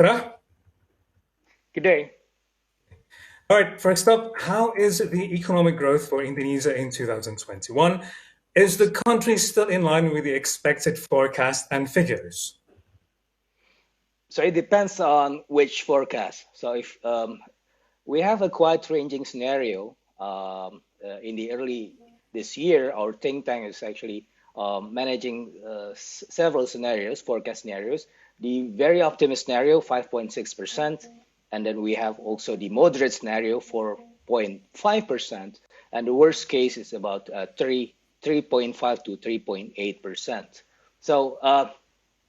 Ta-da. Good day. All right, first up, how is the economic growth for Indonesia in 2021? Is the country still in line with the expected forecast and figures? So it depends on which forecast. So if we have a quite ranging scenario in the early this year, our think tank is actually managing several scenarios, forecast scenarios. The very optimistic scenario, 5.6%, and then we have also the moderate scenario, 4.5%, and the worst case is about 3.5 to 3.8%. So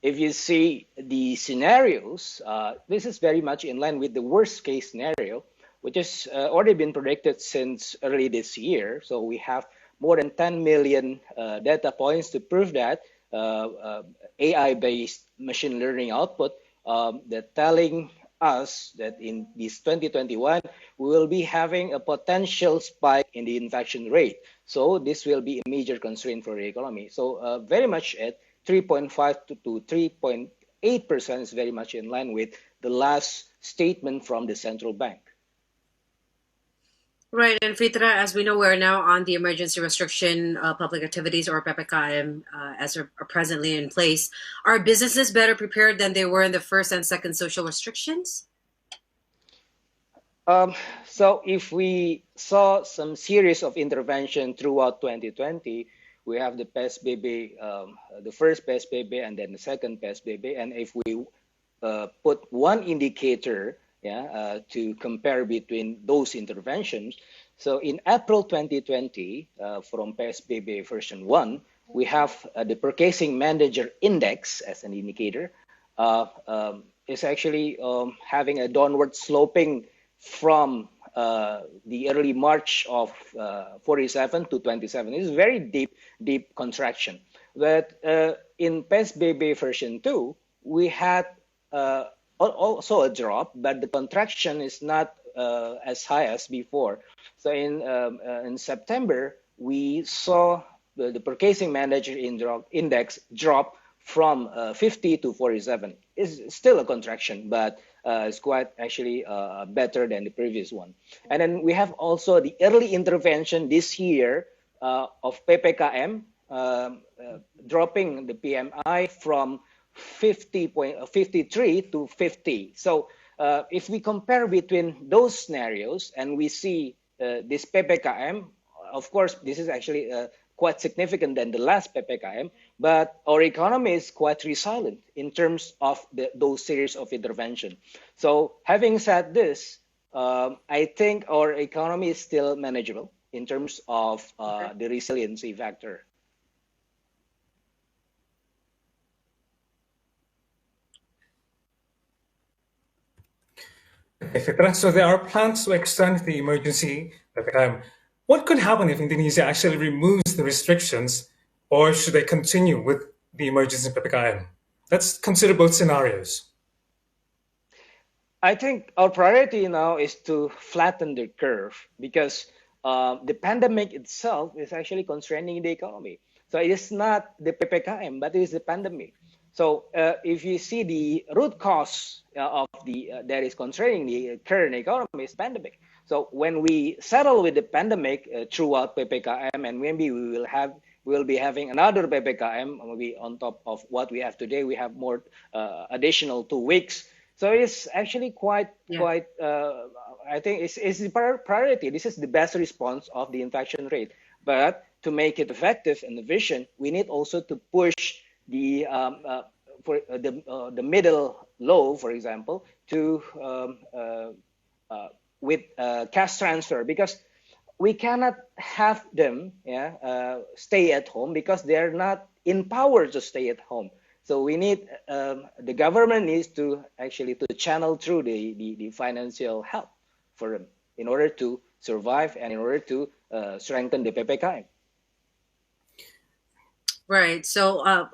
if you see the scenarios, this is very much in line with the worst case scenario, which has already been predicted since early this year. So we have more than 10 million data points to prove that AI-based machine learning output that telling us that in this 2021, we will be having a potential spike in the infection rate. So this will be a major constraint for the economy. So very much at 3.5 to 3.8% is very much in line with the last statement from the central bank. Right, and Fitra, as we know, we're now on the emergency restriction public activities or PPKM as are presently in place. Are businesses better prepared than they were in the first and second social restrictions? So if we saw some series of intervention throughout 2020, we have the PSBB, the first PSBB and then the second PSBB. And if we put one indicator to compare between those interventions. So in April 2020, from PSBB version 1, we have the Purchasing Manager Index as an indicator. Is actually having a downward sloping from the early March of 47 to 27. It's a very deep contraction. But in PSBB version 2, we had also a drop, but the contraction is not as high as before. So in September, we saw the Purchasing Manager Index drop from 50 to 47. It's still a contraction, but it's quite actually better than the previous one. And then we have also the early intervention this year of PPKM, dropping the PMI from 53 to 50. So if we compare between those scenarios and we see this PPKM, of course, this is actually quite significant than the last PPKM, but our economy is quite resilient in terms of those series of intervention. So having said this, I think our economy is still manageable in terms of the resiliency factor. So there are plans to extend the emergency PPKM. What could happen if Indonesia actually removes the restrictions, or should they continue with the emergency PPKM? Let's consider both scenarios. I think our priority now is to flatten the curve because the pandemic itself is actually constraining the economy. So it is not the PPKM, but it is the pandemic. So if you see the root cause of that is constraining the current economy is pandemic. So when we settle with the pandemic throughout PPKM, and maybe we'll be having another PPKM, maybe on top of what we have today, we have more additional 2 weeks. So it's actually quite. I think it's the priority. This is the best response of the infection rate. But to make it effective and efficient, we need also to push the middle low, for example, to with cash transfer, because we cannot have them stay at home because they're not empowered to stay at home. So we need the government needs to actually to channel through the financial help for them in order to survive and in order to strengthen the PPKM. Right. So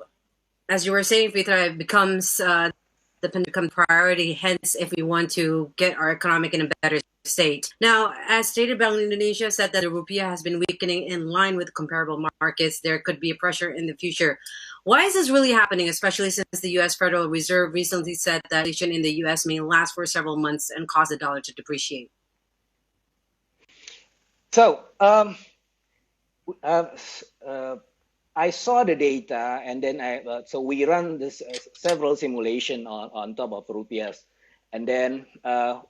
as you were saying, Fitra, it becomes the pandemic priority. Hence, if we want to get our economic in a better state. Now, as stated, Bank of Indonesia said that the rupiah has been weakening in line with comparable markets. There could be a pressure in the future. Why is this really happening, especially since the U.S. Federal Reserve recently said that inflation in the U.S. may last for several months and cause the dollar to depreciate? So, uh, I saw the data, and then so we run this several simulation on top of rupiahs, and then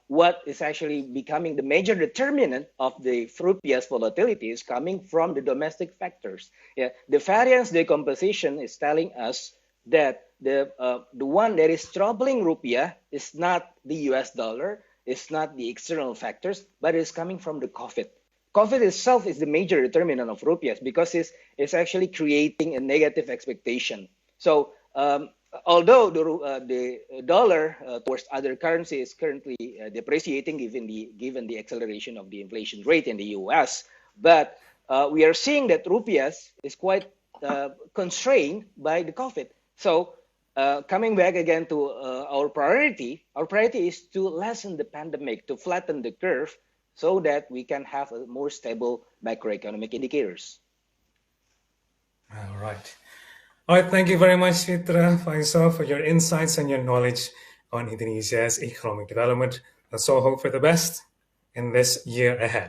what is actually becoming the major determinant of the rupiah's volatility is coming from the domestic factors. Yeah, the variance decomposition is telling us that the one that is troubling rupiah is not the U.S. dollar, it's not the external factors, but it's coming from the COVID. COVID itself is the major determinant of rupiahs because it's actually creating a negative expectation. So although the dollar towards other currencies is currently depreciating given the acceleration of the inflation rate in the U.S., but we are seeing that rupiahs is quite constrained by the COVID. So coming back again to our priority is to lessen the pandemic, to flatten the curve, so that we can have a more stable macroeconomic indicators. All right. All right. Thank you very much, Fitra Faisal, for your insights and your knowledge on Indonesia's economic development. Let's all hope for the best in this year ahead.